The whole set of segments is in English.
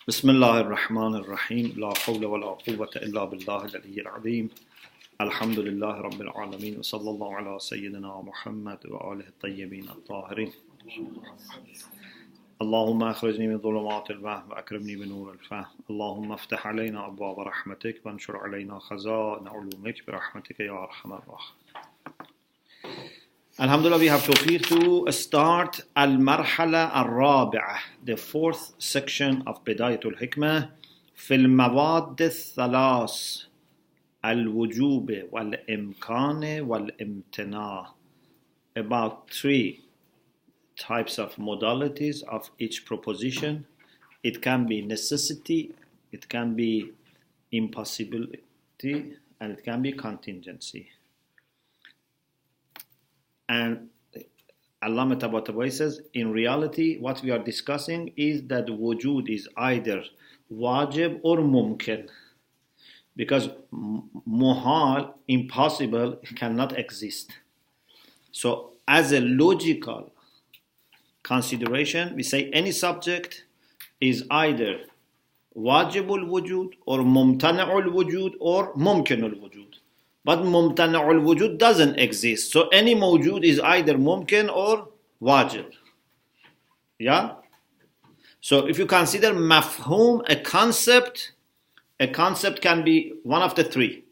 بسم الله الرحمن الرحيم لا حول ولا قوة إلا بالله العلي العظيم الحمد لله رب العالمين وصلى الله على سيدنا محمد وآله الطيبين الطاهرين اللهم أخرجني من ظلمات الوهم وأكرمني بنور الفهم اللهم افتح علينا أبواب رحمتك وانشر علينا خزائن علومك برحمتك يا أرحم الراحمين. Alhamdulillah, we have tawfiq to start al-marhala al-rabi'ah, the fourth section of Bidayat al-Hikmah, في المواد الثلاث الوجوب والإمكان والامتناع, about three types of modalities of each proposition. It can be necessity, it can be impossibility, and it can be contingency. And Allama Tabatabai says, in reality, what we are discussing is that wujud is either wajib or mumkin. Because muhal, impossible, cannot exist. So, as a logical consideration, we say any subject is either wajibul wujud or mumtana'ul wujud or mumkinul wujud. But mumtana'ul wujud doesn't exist. So any mawjud is either mumkin or wajib. Yeah? So if you consider mafhum, a concept can be one of the three.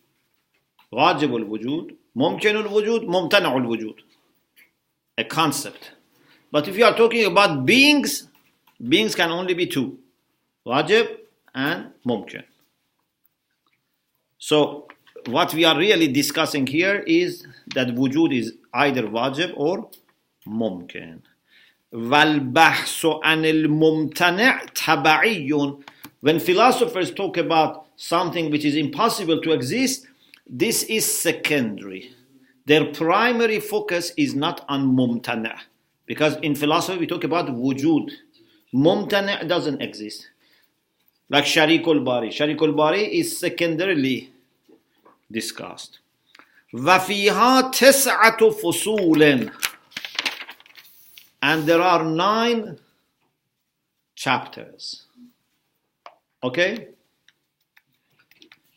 Wajibul wujud, mumkinul wujud, mumtana'ul wujud. A concept. But if you are talking about beings can only be two. Wajib and mumkin. So what we are really discussing here is that wujud is either wajib or mumkin. وَالْبَحْثُ عَنِ الْمُمْتَنِعِ تَبَعِيٌّ. When philosophers talk about something which is impossible to exist, this is secondary. Their primary focus is not on mumtani'. Because in philosophy we talk about wujud. Mumtani' doesn't exist. Like Sharikul Bari. Sharikul Bari is secondarily discussed. وَفِيهَا تِسْعَةُ فُصُولٍ. And there are 9 chapters. Okay?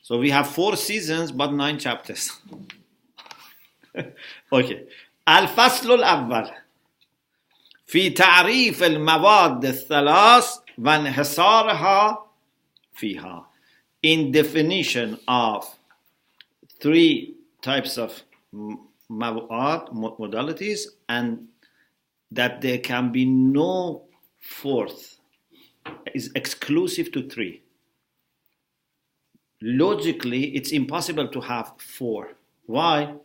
So we have 4 seasons but 9 chapters. Okay. الفصل الأول في تعريف المواد الثلاث وانحصارها فيها. In definition of 3 types of modalities, and that there can be no fourth, is exclusive to 3. Logically, it's impossible to have 4. Why?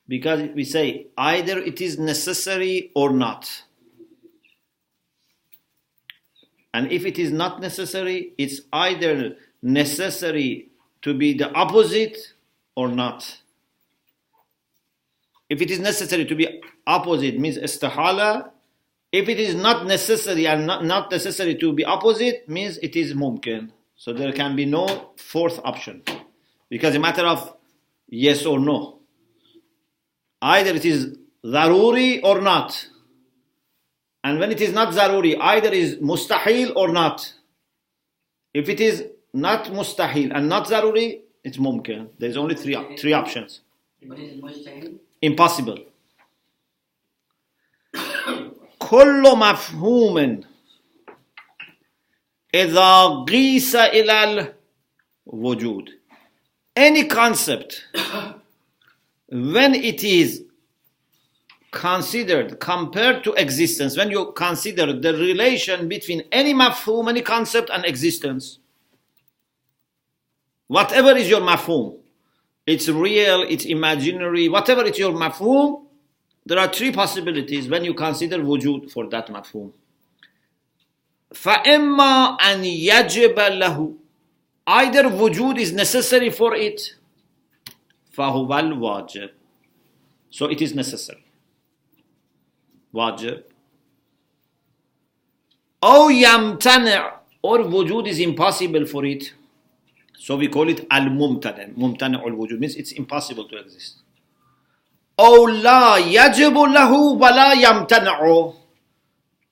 Because we say either it is necessary or not. And if it is not necessary, it's either necessary to be the opposite or not. If it is necessary to be opposite, means istihala. If it is not necessary and not necessary to be opposite, means it is mumkin. So there can be no fourth option. Because it's a matter of yes or no. Either it is zaruri or not. And when it is not zaruri, either is mustahil or not. If it is not mustahil and not zaruri, it's mumkin. There's only three options. What is mustahil? Impossible. كل مفهوم إذا قيس إلى الوجود. Any concept, when it is considered, compared to existence, when you consider the relation between any mafhum, any concept and existence, whatever is your mafhum, it's real, it's imaginary, whatever is your mafhum, there are 3 possibilities when you consider wujud for that mafhum. فَإِمَّا أَنْ يَجِبَ لَهُ. Either wujud is necessary for it, فَهُوَ الْوَاجِبِ. So it is necessary. Wajib. أو يمتنع, or wujud is impossible for it. So we call it al-mumtani'. Mumtani'ul wujud means it's impossible to exist. أو لا يجب له ولا يمتنع,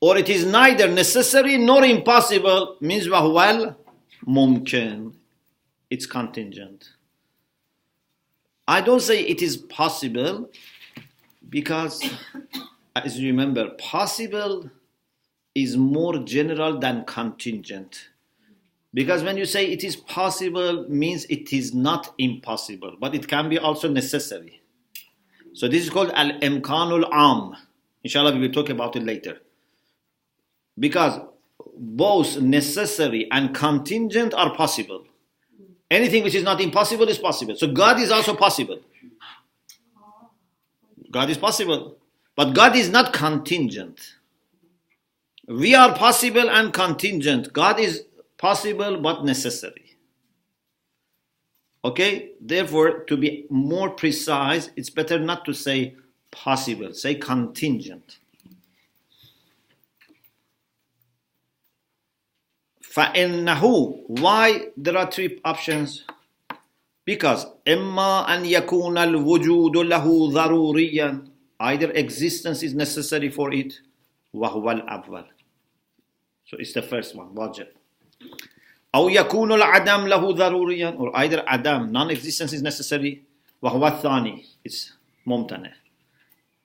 or it is neither necessary nor impossible, means وهو الممكن. It's contingent. I don't say it is possible because, as you remember, possible is more general than contingent. Because when you say it is possible, means it is not impossible, but it can be also necessary. So this is called al-imkanul am. Inshallah, we will talk about it later. Because both necessary and contingent are possible. Anything which is not impossible is possible. So God is also possible. God is possible. But God is not contingent. We are possible and contingent. God is possible but necessary. Okay? Therefore, to be more precise, it's better not to say possible. Say contingent. فَإِنَّهُ. Why there are three options? Because إِمَّا أَنْ يَكُونَ الْوُجُودُ لَهُ ضَرُورِيًّا. Either existence is necessary for it, وَهُوَ الْأَوَّلُ. So it's the first one, wajib. أو يكون العدم له ضروريا, or either adam, non-existence is necessary, وهو الثاني, it's ممتنع.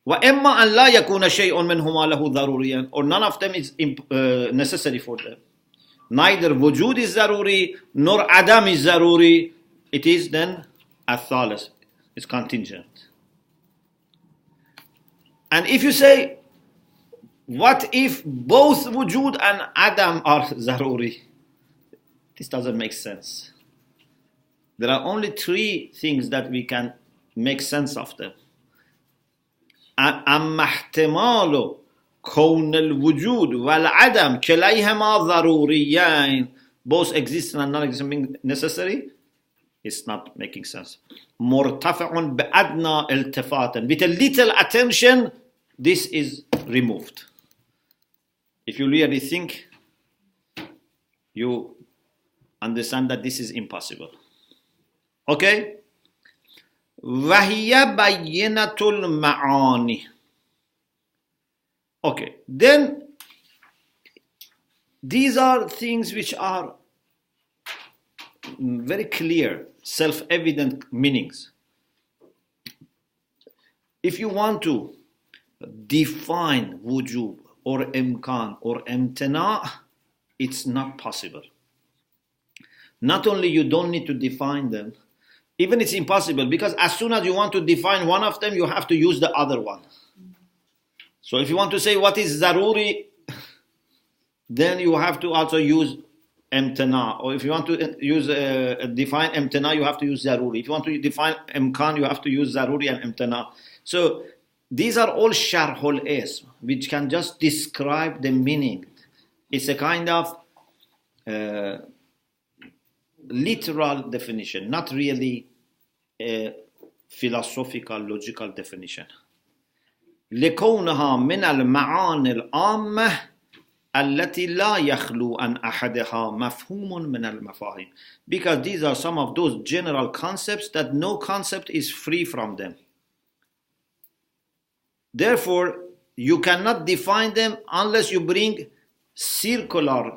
وإما أن لا يكون شيء منهما له ضروريا, or none of them is necessary for them. Neither wujud is ضروري nor adam is ضروري. It is then الثالث, it's contingent. And if you say, what if both wujud and adam are ضروري? This doesn't make sense. There are only three things that we can make sense of them. أما احتمال كون الوجود والعدم كليهما ضروريين, both existent and non-existent being necessary, it's not making sense. مرتفع بأدنى التفاتا, with a little attention, this is removed. If you really think, you understand that this is impossible. Okay? وَهِيَ بَيِّنَةُ الْمَعَانِ. Okay, then these are things which are very clear, self-evident meanings. If you want to define wujub or imkan or imtina, it's not possible. Not only you don't need to define them, even it's impossible, because as soon as you want to define one of them, you have to use the other one. So if you want to say what is zaruri, then you have to also use imtina. Or if you want to use define imtina, you have to use zaruri. If you want to define imkan, you have to use zaruri and imtina. So these are all sharhul ism, which can just describe the meaning. It's a kind of literal definition, not really a philosophical, logical definition. لكونها من المعاني العامة التي لا يخلو عن أحدها مفهوم من المفاهيم. Because these are some of those general concepts that no concept is free from them. Therefore, you cannot define them unless you bring circular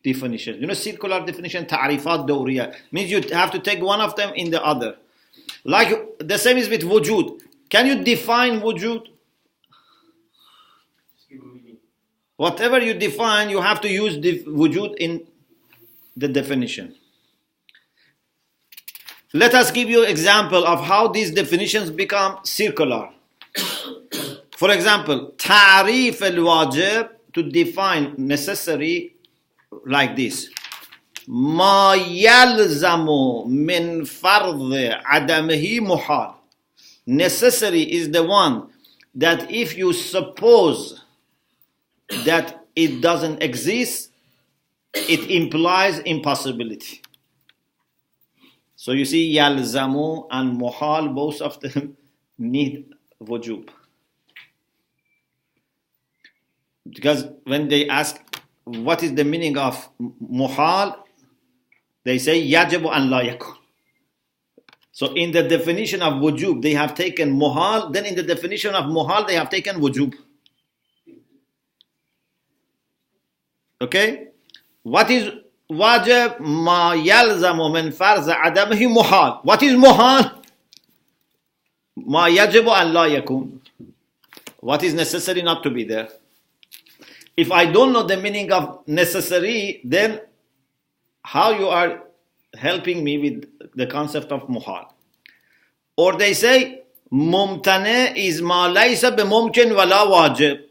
definition. You know, circular definition, ta'rifat dawriya, means you have to take one of them in the other. Like the same is with wujud. Can you define wujud? Whatever you define, you have to use the wujud in the definition. Let us give you an example of how these definitions become circular. For example, ta'rif al-wajib, to define necessary, like this: ما يلزم من فرض عدمه محال. Necessary is the one that if you suppose that it doesn't exist, it implies impossibility. So you see, yalzamu and muhal, both of them need wujub. Because when they ask what is the meaning of muhal, they say yajibu an la yakun. So in the definition of wujub, they have taken muhal. Then in the definition of muhal, they have taken wujub. Okay? What is wajib? Ma yalzamu min farz adamihi muhal. What is muhal? Ma yajibu an la yakun. What is necessary not to be there? If I don't know the meaning of necessary, then how you are helping me with the concept of muhal? Or they say, mumtane is ma laysa bi mumkin wala wajib.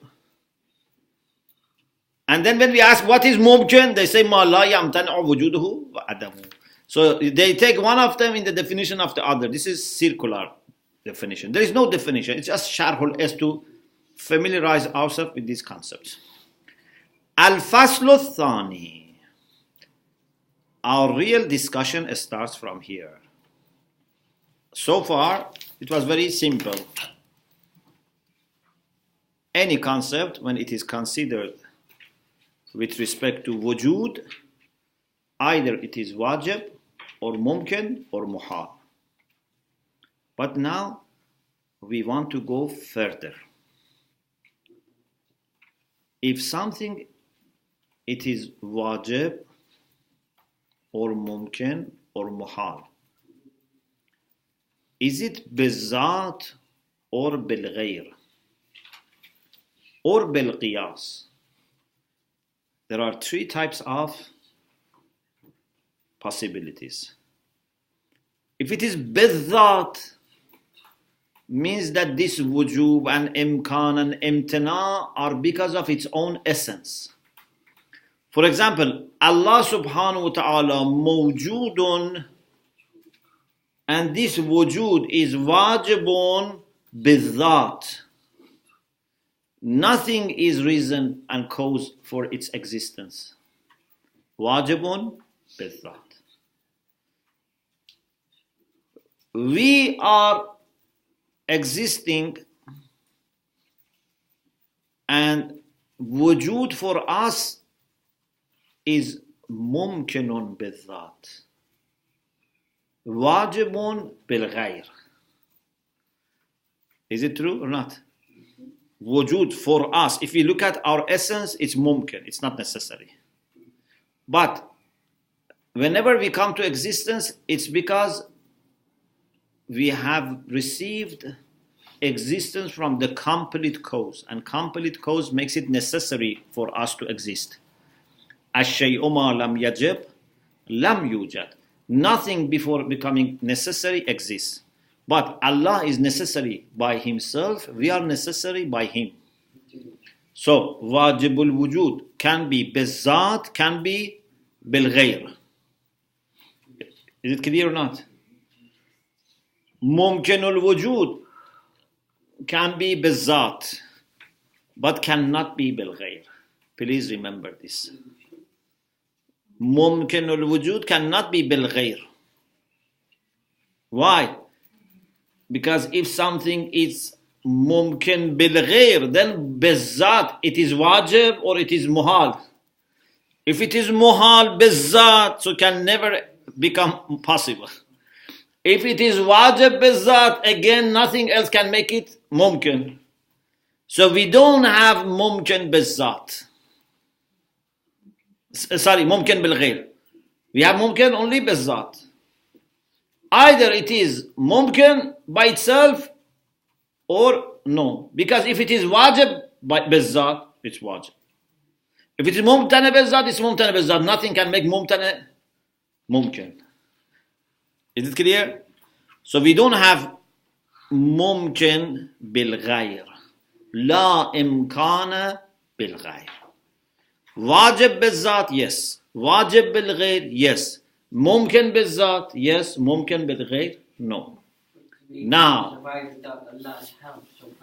And then when we ask what is mumkin, they say ma la yamtani'u wujuduhu wa adamu. So they take one of them in the definition of the other. This is circular definition. There is no definition. It's just sharhul as to familiarize ourselves with these concepts. Al-faslu thani. Our real discussion starts from here. So far, it was very simple. Any concept, when it is considered with respect to wujud, either it is wajib or mumkin or muhal. But now we want to go further. If something it is wajib or mumkin or muhal, is it bizat or bilghayr or bilqiyas? There are three types of possibilities. If it is bizat, means that this wujub and imkan and imtina are because of its own essence. For example, Allah subhanahu wa ta'ala mawjudun, and this wujud is wajibun bizat. Nothing is reason and cause for its existence. Wajibun bizat. We are existing, and wujud for us is mumkinun bizat, wajibun bilghayr. Is it true or not? Wujud for us, if we look at our essence, it's mumkin, it's not necessary. But whenever we come to existence, it's because we have received existence from the complete cause, and complete cause makes it necessary for us to exist. Ash-shay'u ma lam yajib lam yujad. Nothing before becoming necessary exists. But Allah is necessary by Himself, we are necessary by Him. So, wajibul wujud can be bizat, can be bilghayr. Is it clear or not? Mumkinul wujud can be bizat, but cannot be bilghayr. Please remember this. Mumkinul wujud cannot be bilghayr. Why? Because if something is mumkin bilghayr, then bizat, it is wajib or it is muhal. If it is muhal bizat, so can never become possible. If it is wajib bizat, again nothing else can make it mumkin. So we don't have mumkin bizat. Sorry, mumkin bilghayr. We have mumkin only bizat. Either it is mumkin by itself or no. Because if it is wajib by bizat, it's wajib. If it is mumtana bizat, it's mumtana bizat. Nothing can make mumtana mumkin. Is it clear? So we don't have mumkin bilghayr. La imkana bilghayr. Wajib bizat, yes. Wajib bilghayr, yes. Mumkin bizat, yes. Mumkin bilghayr, no. Now,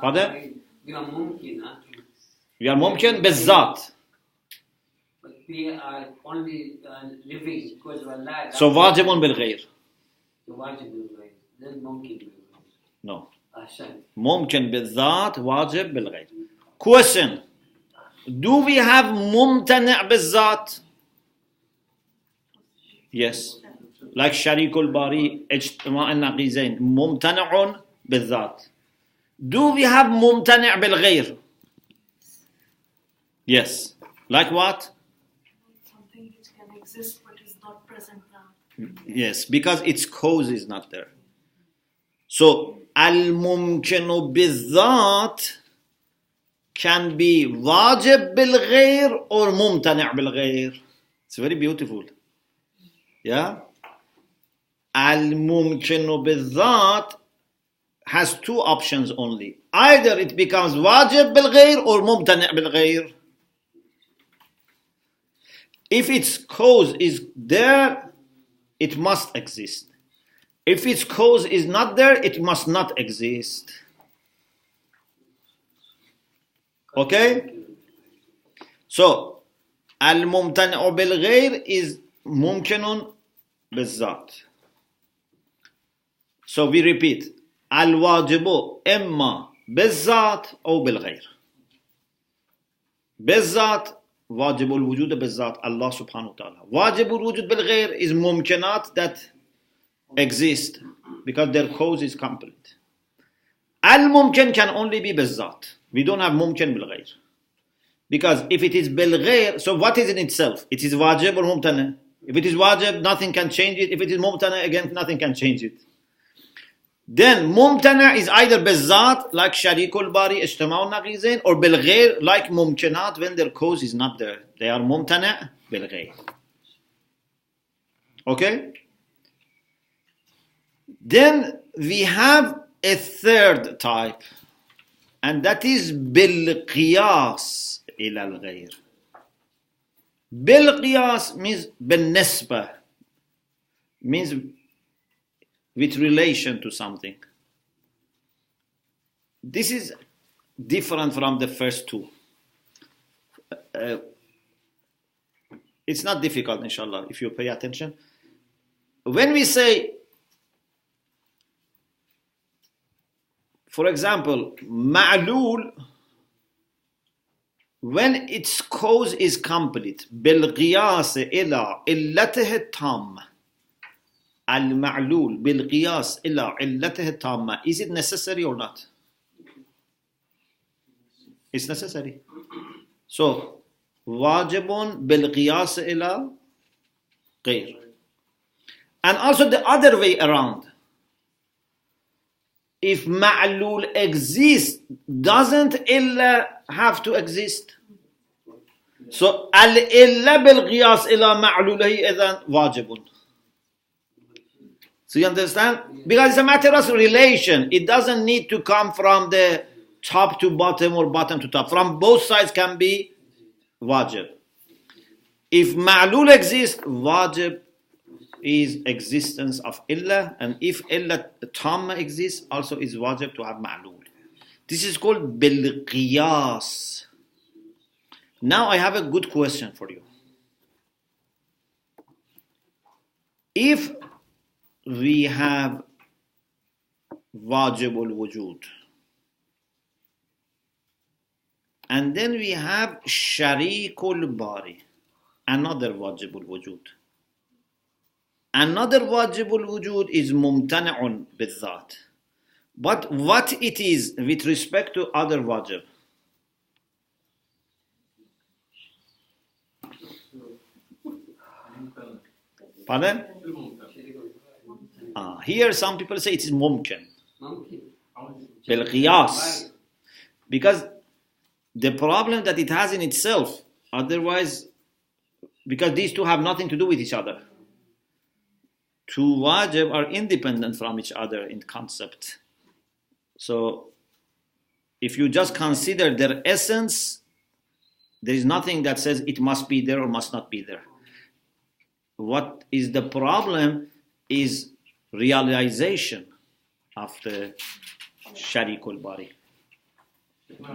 pardon? We are mumkin, We are mumkin bizat. but we are only living because of Allah. So wajibun bilghayr. So wajib will be, then mumkin will be. No. Ahsan. Mumkin bizat, wajib bilghayr. Question. Do we have mumtani' bizat? Yes. Like Sharikul Bari, Ijtima' al-Naqizain. Mumtani'un bizat. Do we have mumtani' bilghayr? Yes. Like what? which can exist but is not present now. Yes, because its cause is not there. So, al-mumkinu bil-dhat can be wajib bil-ghayr or mumtani' bil-ghayr. It's very beautiful. Yeah? Al-mumkinu bil-dhat has two options only. Either it becomes wajib bil-ghayr or mumtani' bil-ghayr. If its cause is there, it must exist. If its cause is not there, it must not exist. Okay? So, al-mumtani'u bil-ghayr is mumkinun bil-zat. So we repeat, al-wajibu imma bil-zat or bil-ghayr. Bil-zat, wajibul wujud bil-zat, Allah subhanahu wa ta'ala. Wajibul wujud bil-ghayr is mumkinat that exist because their cause is complete. Al-mumkin can only be bil-zat. We don't have mumkin bil-ghayr. Because if it is bil-ghayr, so what is in itself? It is wajib or mumtana? If it is wajib, nothing can change it. If it is mumtana, again, nothing can change it. Then mumtana is either bil-zat, like sharikul bari, ijtima'u naqizain, or bil-ghayr, like mumkinat, when their cause is not there. They are mumtana bil-ghayr. Okay? Then we have a third type, and that is bil-qiyas ila al-ghayr. Bil-qiyas means bin-nisbah, means with relation to something. This is different from the first two. It's not difficult, inshallah, if you pay attention. When we say, for example, ma'lul, when its cause is complete, bil-qiyas ila illatih tam, al-ma'lul bil-qiyas ila illatih tamma, is it necessary or not? It's necessary. So, wajibun bil-qiyas ila ghayr. And also the other way around. If ma'lul exists, doesn't illa have to exist? So, al-illa bil-qiyas ila ma'lulahi idhan wajibun. So you understand? Because it's a matter of relation. It doesn't need to come from the top to bottom or bottom to top. From both sides can be wajib. If ma'lul exists, wajib is existence of illa, and if illa tamma exists, also is wajib to have ma'lul. This is called bil-qiyas. Now I have a good question for you. If we have wajibul wujud, and then we have sharikul bari, another wajibul wujud. Another wajibul wujud is mumtani'un bil-dhat. But what it is with respect to other wajib? Pardon? Here some people say it is mumkin. Bil-qiyas. Because the problem that it has in itself, otherwise, because these two have nothing to do with each other. Two wajib are independent from each other in concept. So, if you just consider their essence, there is nothing that says it must be there or must not be there. What is the problem is realization of the sharikul bari,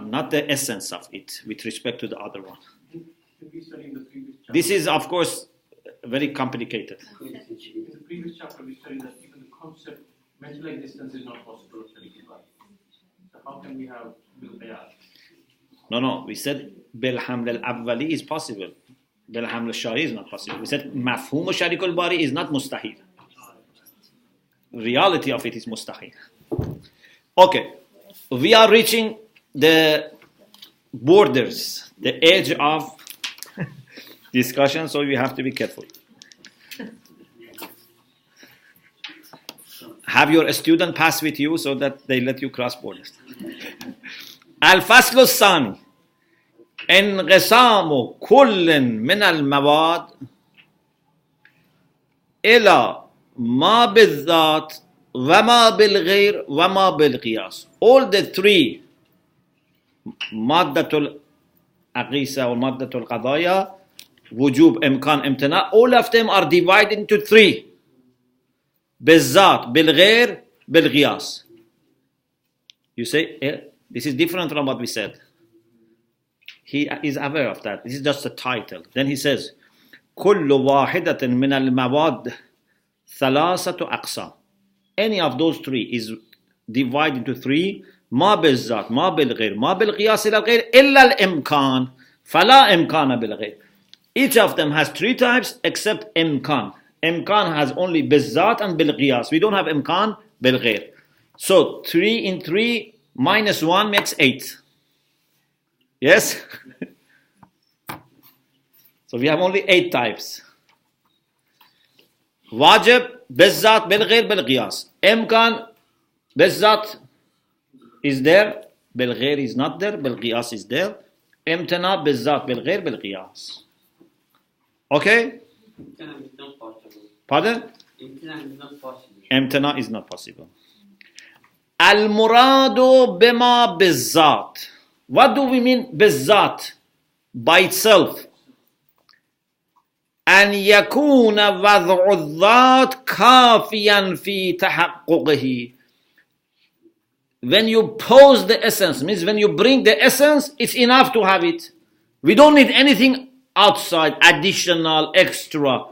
not the essence of it with respect to the other one. This is, of course, very complicated. In the previous chapter, we studied that even the concept mental existence is not possible of sharikul bari. So how can we have bil-qiyas? No, we said bil-haml al-awwali is possible. Bil-haml al-shari is not possible. We said mafhum sharikul bari is not mustahil. Reality of it is mustahil. Okay, we are reaching the borders, the edge of discussion, so you have to be careful. Have your student pass with you so that they let you cross borders. الفصل الثاني انقسام كل من المواد إلى ما بالذات وما بالغير وما بالقياس. All the three مادة الأقيسة ومادة القضايا وجوب إمكان امتناع, all of them are divided into three: بالذات, بالغير, بالقياس. You say, this is different from what we said. He is aware of that. This is just a title. Then he says, كل واحدة من المواد ثلاثة أقسام. Any of those three is divided into three: ما بالذات, ما بالغير, ما بالقياس إلى الغير إلا الإمكان فلا إمكان بالغير. Each of them has three types except إمكان. إمكان has only بالذات and بالقياس. We don't have إمكان بالغير. So 3 in 3 minus 1 makes 8. Yes? So we have only 8 types. واجب بالذات بالغير بالقياس. إمكان بالذات is there, بالغير is not there, بالقياس is there. امتناع بالذات بالغير بالقياس. Okay? Imtina is not possible. Pardon? Imtina is not possible. امتناع is not possible. المراد بما بالذات. What do we mean بالذات? By itself. أن يكون وضع الذات كافيا في تحققه. When you pose the essence, means when you bring the essence, it's enough to have it. We don't need anything outside, additional, extra.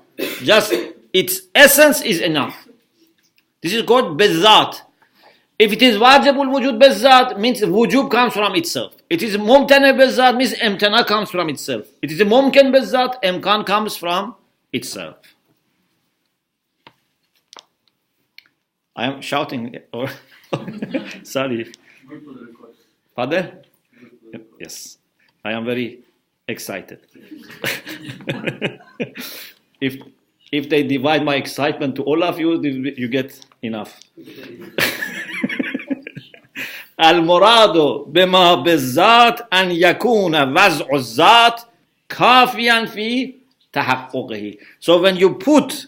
Just its essence is enough. This is called بالذات. If it is wajib al-wujud بالذات, means wujub comes from itself. It is mumtana بالذات, means imtana comes from itself. It is mumkin بالذات, imkan comes from itself. I am shouting, or sorry. Good for the record. Pardon? Yes, I am very excited. if they divide my excitement to all of you, you get enough. المراد بما بالذات أن يكون وضع الذات كافيا في تحققه. So when you put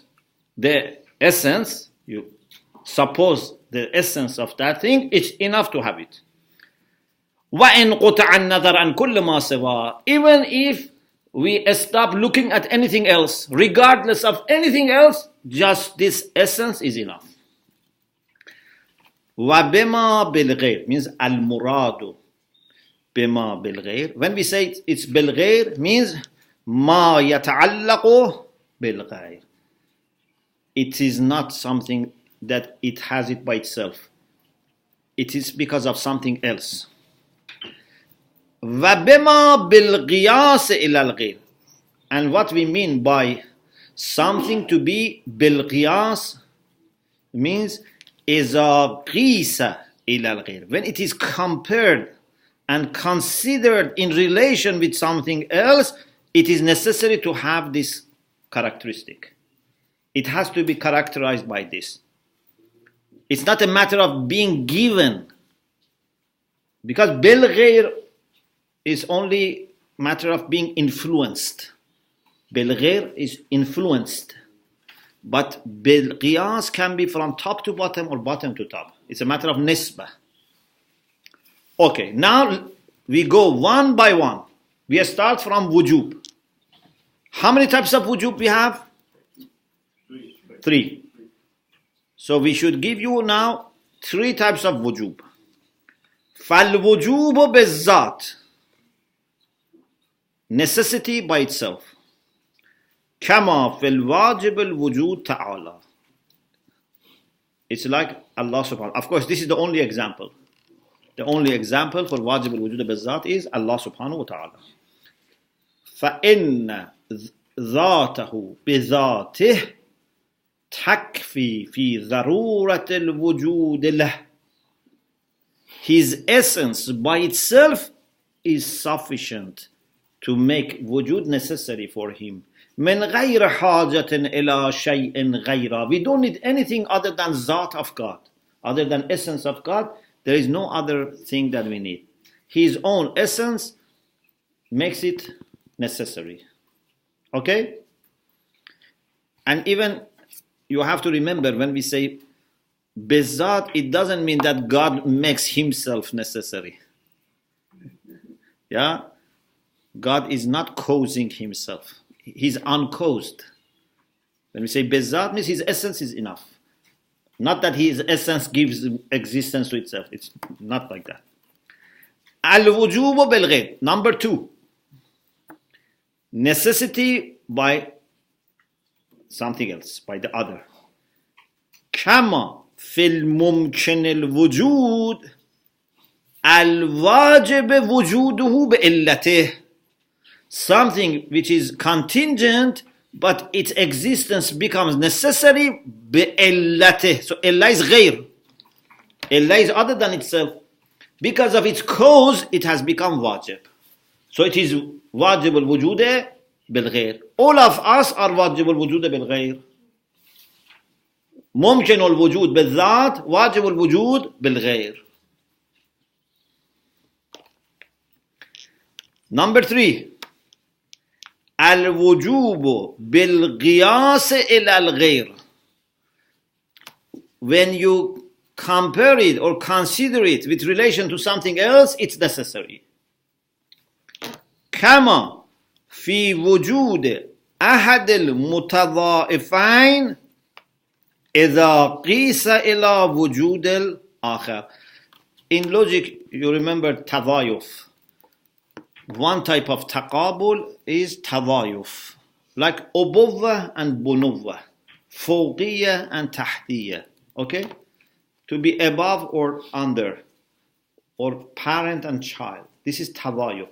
the essence, you suppose the essence of that thing, it's enough to have it. وإن قطع النظر عن كل ما سواه. Even if we stop looking at anything else, regardless of anything else, just this essence is enough. وبما بالغير means المراد بما بالغير. When we say it's بالغير, means ما يتعلق بالغير. It is not something that it has it by itself. It is because of something else. وبما بالقياس إلى الغير. And what we mean by something to be بالقياس means إذا قيس إلى الغير. When it is compared and considered in relation with something else, it is necessary to have this characteristic. It has to be characterized by this. It's not a matter of being given, because بالغير is only matter of being influenced. بالغير is influenced. But بالقياس can be from top to bottom or bottom to top. It's a matter of nisbah. Okay, now we go one by one. We start from wujub. How many types of wujub we have? 3. So we should give you now 3 types of wujub. فالوجوب بالذات, necessity by itself. كما في الواجب الوجود تعالى. It's like Allah subhanahu. Of course, this is the only example. The only example for واجب الوجود بالذات is Allah subhanahu wa ta'ala. فإن ذاته بذاته تكفي في ضرورة الوجود له. His essence by itself is sufficient to make wujud necessary for him. من غير حاجة إلى شيء غيره. We don't need anything other than Zat of God, other than essence of God. There is no other thing that we need. His own essence makes it necessary. Okay? And even you have to remember when we say Bizat, it doesn't mean that God makes himself necessary. Yeah? God is not causing himself. He's uncaused. When we say Bizat, means his essence is enough. Not that his essence gives existence to itself. It's not like that. Al-wujubu bil-ghayr. Number 2. Necessity by something else, by the other. Kama fil mumkin al-wujud al-wajib wujuduhu bi-illatih. Something which is contingent, but its existence becomes necessary bi-illatih. So illah is ghayr. Illah is other than itself. Because of its cause, it has become wajib. So it is wajib al-wujud bil-ghayr. All of us are wajib al-wujud bil-ghayr. ممكن الوجود بالذات واجب الوجود بالغير. Number 3. الوجوب بالقياس إلى الغير. When you compare it or consider it with relation to something else, it's necessary. كما في وجود أحد المتضائفين إذا قيس إلى وجود الآخر. In logic, you remember تضايف. One type of taqabul is تضايف, like أبوة and بنوة, فوقية and تحتية. Okay? To be above or under, or parent and child. This is تضايف.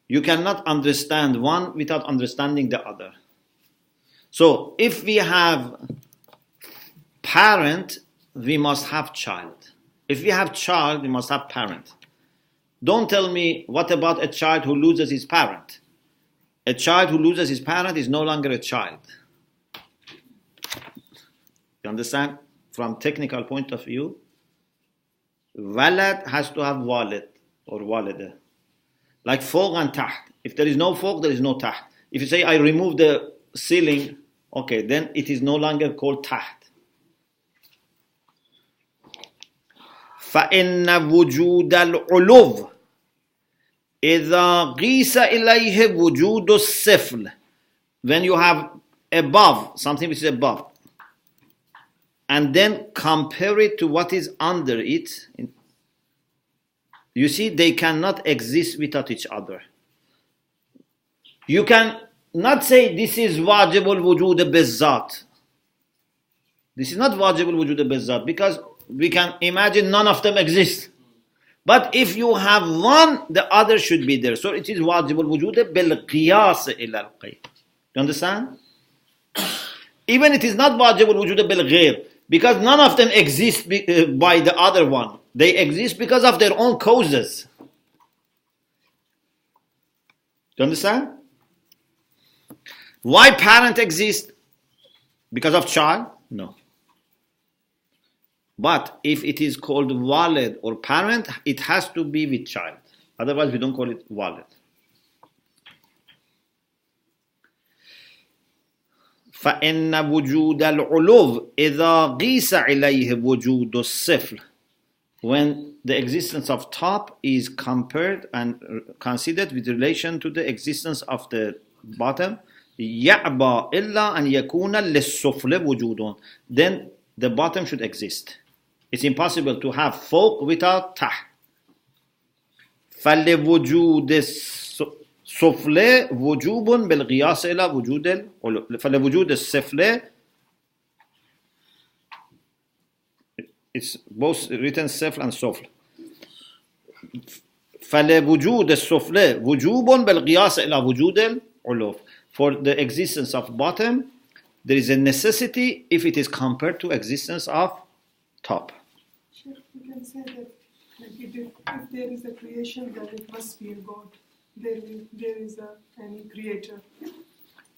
You cannot understand one without understanding the other. So, if we have parent, we must have child. If we have child, we must have parent. Don't tell me, what about a child who loses his parent? A child who loses his parent is no longer a child. You understand? From technical point of view, walad has to have walid or walida. Like fawq and taht. If there is no fawq, there is no taht. If you say, I remove the ceiling, okay, then it is no longer called taht. فإن وجود العلو إذا قيس إليه وجود السفل. When you have above, something which is above, and then compare it to what is under it, you see, they cannot exist without each other. You can not say this is wajib al-wujud bizzat. This is not wajib al-wujud bizzat, because we can imagine none of them exist. But if you have one, the other should be there. So it is wajib al-wujud bil-qiyas ila al-qayy. You understand? Even it is not wajib al-wujud bil-ghayr, because none of them exist by the other one. They exist because of their own causes. You understand? Why parent exists? Because of child? No. But if it is called walid or parent, it has to be with child. Otherwise, we don't call it walid. فإن وجود العلو إذا قيس عليه وجود السفل. When the existence of top is compared and considered with relation to the existence of the bottom, يعبى إلا أن يكون للسفل وجود. Then the bottom should exist. It's impossible to have فوق without تحت. فلوجود السفل وجوب بالقياس إلى وجود العلو. فلوجود السفل, it's both written سفل and سفل. فلوجود السفل وجوب بالقياس إلى وجود العلو. For the existence of bottom, there is a necessity if it is compared to existence of top. Sure, you can say that like if there is a creation, then it must be a God. there is any creator.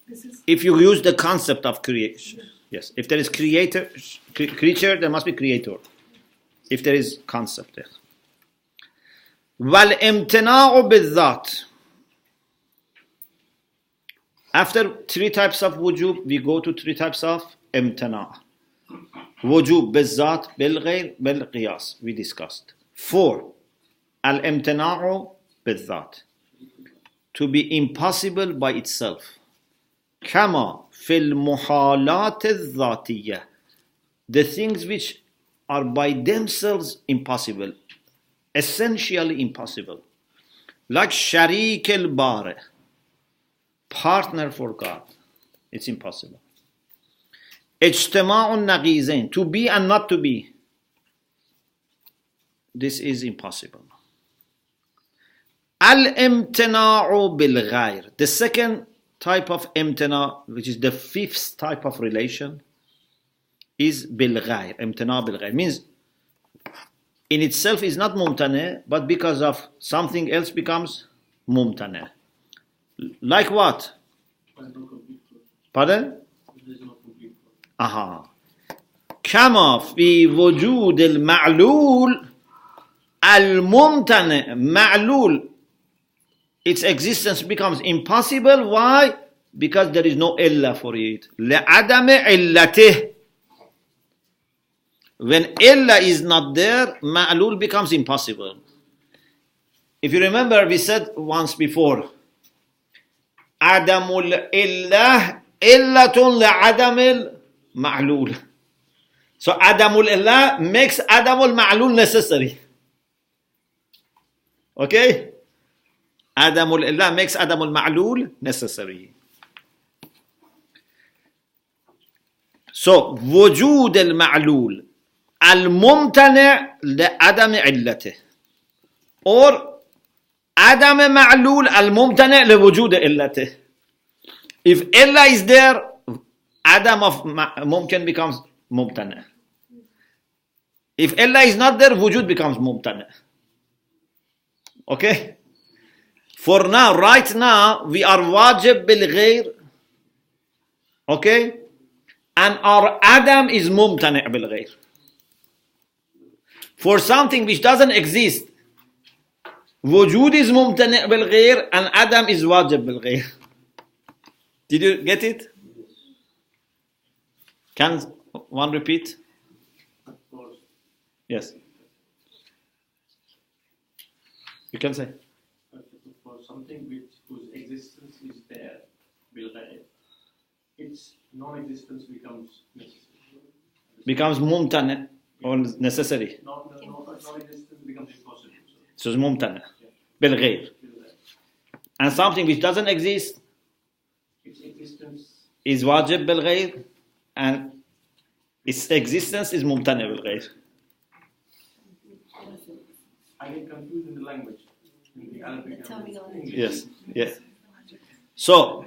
This is If you use the concept of creation, yes. If there is creature, there must be creator. If there is concept there. وَالْإِمْتِنَاعُ بِالذَّاتِ. After 3 types of wujub, we go to 3 types of imtina'. Wujub بالذات بالغير بالقياس. We discussed. 4. Al-imtina'u بالذات. To be impossible by itself. كما في المحالات الذاتية. The things which are by themselves impossible. Essentially impossible. Like sharik al-bari. Partner for God. It's impossible. اجتماع النقيضين. To be and not to be. This is impossible. Al-imtina'u bil-ghayr. The second type of imtina', which is the 5th type of relation, is bil-ghayr. Imtina' bil-ghayr. Means in itself is not mumtane, but because of something else becomes mumtane. Like what? Pardon? Aha. كما في وجود المعلول الممتنع. معلول, its existence becomes impossible. Why? Because there is no illa for it. لعدم علته. When illa is not there, ma'lul becomes impossible. If you remember, we said once before, adamul illah illatun la'adamil ma'lul. So adamul illah makes adamul ma'lul necessary. Okay? Adamul illah makes adamul ma'lul necessary. So, wujud al-ma'lul al-mumtani' لعدم علته, or عدم معلول الممتنع لوجود علته. If illa is there, adam of mumkin becomes mumtani'. If illa is not there, wujud becomes mumtani'. Okay? For now, right now, we are wajib bil ghayr. Okay? And our adam is mumtani' bil ghayr. For something which doesn't exist, wujud is mumtani' bil ghayr and adam is wajib bil ghayr. Did you get it? Can one repeat? Yes. You can say. For something whose existence is there, bil ghayr, its non-existence becomes necessary. Becomes mumtani' or necessary. Non-existence becomes impossible. So it's mumtani' bil ghayr. And something which doesn't exist, Its existence is wajib bil ghayr, and its existence is mumtani' bil ghayr. I get confused in the language, in the Arabic language. Yes, yes. So,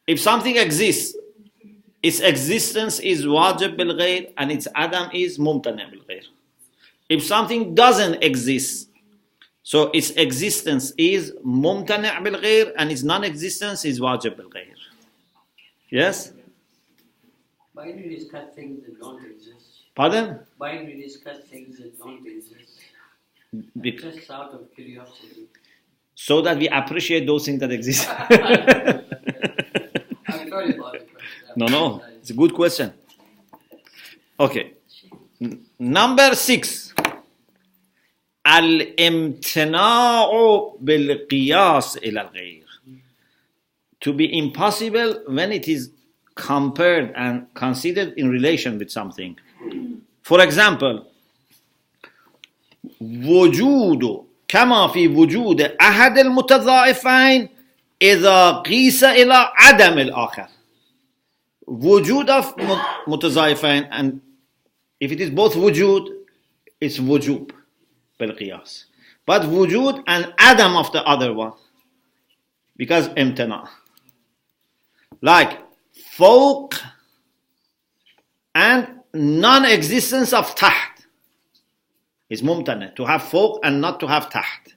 if something exists, its existence is wajib bil ghayr and its adam is mumtani' bil ghayr. If something doesn't exist, so its existence is mumtani' bil ghayr and its non-existence is wajib bil ghayr. Yes? Why do you discuss things that don't exist? Pardon? Why do you discuss things that don't exist? Just out of curiosity. So that we appreciate those things that exist. I'm sorry about the question. No, it's a good question. Okay. Number 6. Al-imtina'u bil-qiyas ila-al-ghayr. To be impossible when it is compared and considered in relation with something. For example, وجود كما في وجود أحد المتضاعفين إذا قيس إلى عدم الآخر. Wujud of متضاعفين, and if it is both wujud, it's wujub بالقياس. But wujud and adam of the other one, because امتناع. Like فوق and non-existence of تحت is mumtana, to have fawq and not to have taht.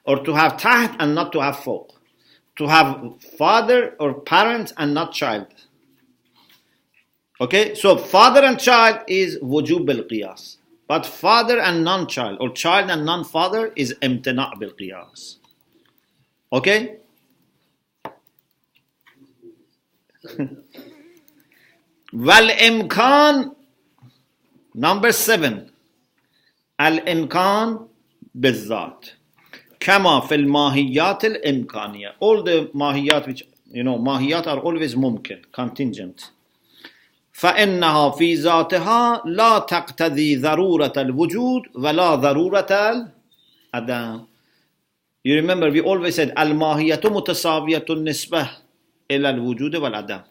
or to have taht and not to have fawq, to have father or parent and not child. Okay, so father and child is wujub bil qiyas, but father and non-child or child and non-father is imtina' bil qiyas. Okay. Wal imkan, number 7, al imkan bizat. Kama fil mahiyat al imkaniya. All the mahiyat, which mahiyat are always mumkin, contingent. فإنها في ذاتها لا تقتضي ضرورة الوجود ولا ضرورة العدم. You remember we always said الماهية متساوية النسبة إلى الوجود والعدم.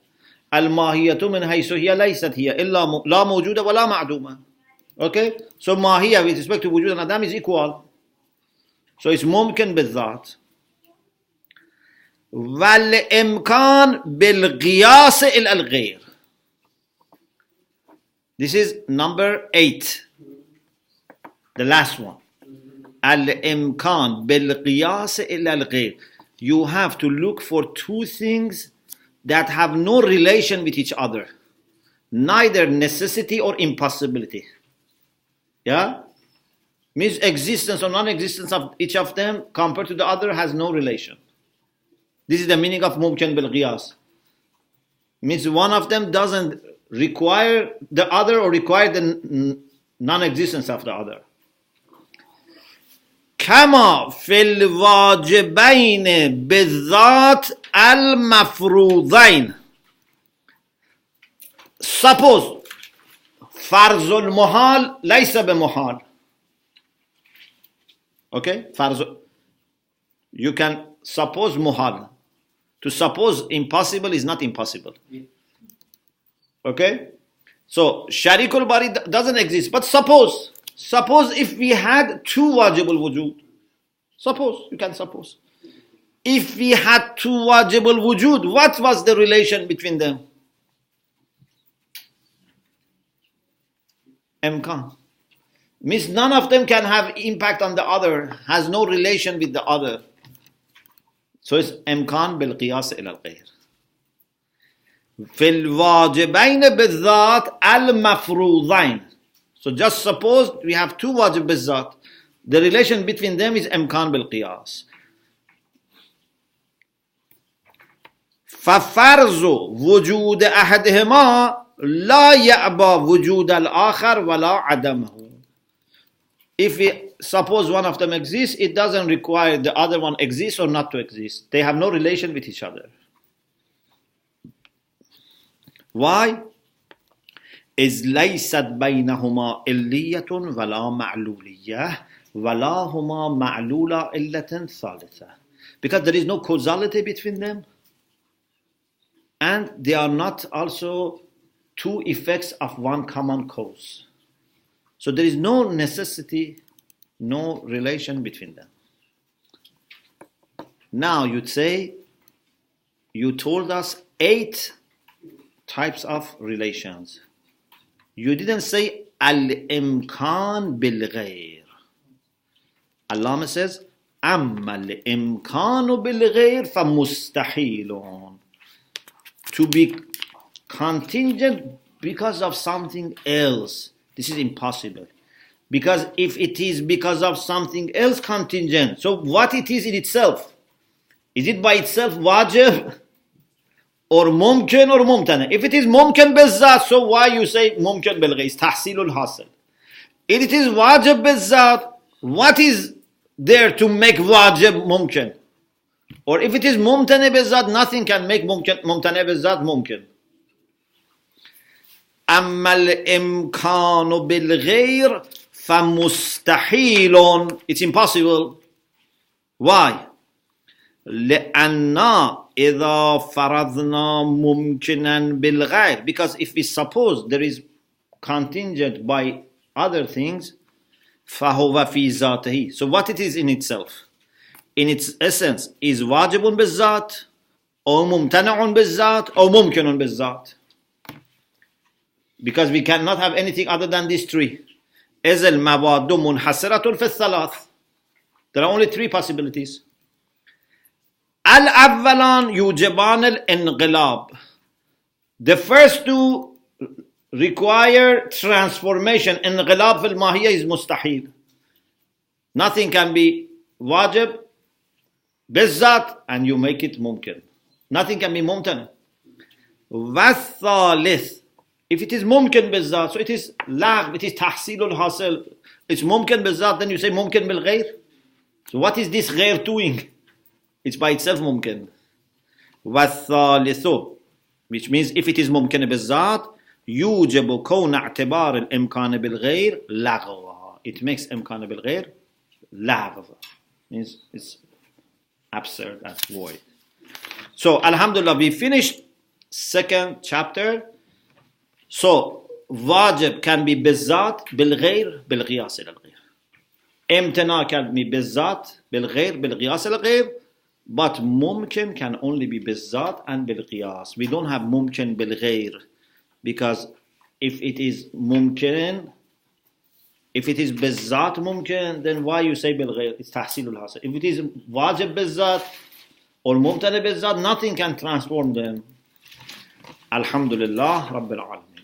الماهية من حيث هي ليست هي إلا لا موجودة ولا معدومة. Okay, so ماهية with respect to وجود and عدم is equal. So it's ممكن بالذات. والإمكان بالقياس إلى الغير. This is number 8, the last one. Al-imkan bil-qiyas illa al-ghayr. You have to look for two things that have no relation with each other, neither necessity or impossibility. Yeah? Means existence or non-existence of each of them compared to the other has no relation. This is the meaning of mumkin bil-qiyas. Means one of them doesn't require the other or require the non-existence of the other. كما في الواجبين بالذات المفروضين. Suppose فرض المحال ليس بمحال. Okay, فرض, you can suppose muhal. To suppose impossible is not impossible. Okay, so sharikul bari doesn't exist, but suppose if we had two wajibul wujud, suppose, you can suppose, if we had two wajibul wujud, what was the relation between them? Imkan. Means none of them can have impact on the other, has no relation with the other. So it's imkan bil qiyas ila al ghayr. في الواجبين بالذات المفروضين. So just suppose we have two wajib بالذات. The relation between them is امكان بالقياس. ففرض وجود أحدهما لا يأبى وجود الآخر ولا عدمه. If we suppose one of them exists, it doesn't require the other one exists or not to exist. They have no relation with each other. Why? إذ ليست بينهما إلية ولا معلولية ولا هما معلولة إلة ثالثة. Because there is no causality between them, and they are not also two effects of one common cause. So there is no necessity, no relation between them. Now you'd say, you told us 8 types of relations. You didn't say al-imkan bil-ghayr. Allama says, amma al-imkanu bil-ghayr fa-mustahilun. To be contingent because of something else, this is impossible. Because if it is because of something else contingent, so what it is in itself? Is it by itself wajib? Or mumkin or mumtana. If it is mumkin bizzat, so why you say mumkin bil ghayr? Tahsilul hasil. If it is wajib bizzat, what is there to make wajib mumkin? Or if it is mumtana bizzat, nothing can make mumtana bizzat mumkin. Amma al-imkanu bil ghayr fa mustahilun. It's impossible. Why? لأننا إذا فرضنا ممكنا بالغير. Because if we suppose there is contingent by other things, فهو في ذاته. So what it is in itself, in its essence, is واجب بالذات أو ممتنع بالذات أو ممكن بالذات. Because we cannot have anything other than these 3. إذ المواد منحصرة في الثلاث. There are only three possibilities. Al-awwalan yujiban al-inqilab. The first two require transformation. Inqilab fil mahiyya is mustahil. Nothing can be wajib bizzat and you make it mumkin. Nothing can be mumkin. Wathalith. If it is mumkin bizzat, so it is lagh, it is tahsilul hasil. It's mumkin bizzat, then you say mumkin bil ghayr. So what is this ghayr doing? It's by itself mumkin. Wathalithu, which means if it is mumkin bizzat, yujibu kawna i'tibar al-imkan bil ghayr laghwa. It makes imkan bil ghayr laghwa. Means it's absurd and void. So alhamdulillah, we finished second chapter. So wajib can be bizzat bil ghayr bil qiyas al ghayr. Imtina can be bizzat bil ghayr bil qiyas al ghayr. But mumkin can only be bizzat and bil qiyas. We don't have mumkin bil ghayr, because if it is mumkin, if it is bizzat mumkin, then why you say bil ghayr? It's tahsilul hasil. If it is wajib bizzat or mumtana bizzat, nothing can transform them. Alhamdulillah Rabbil Alamin.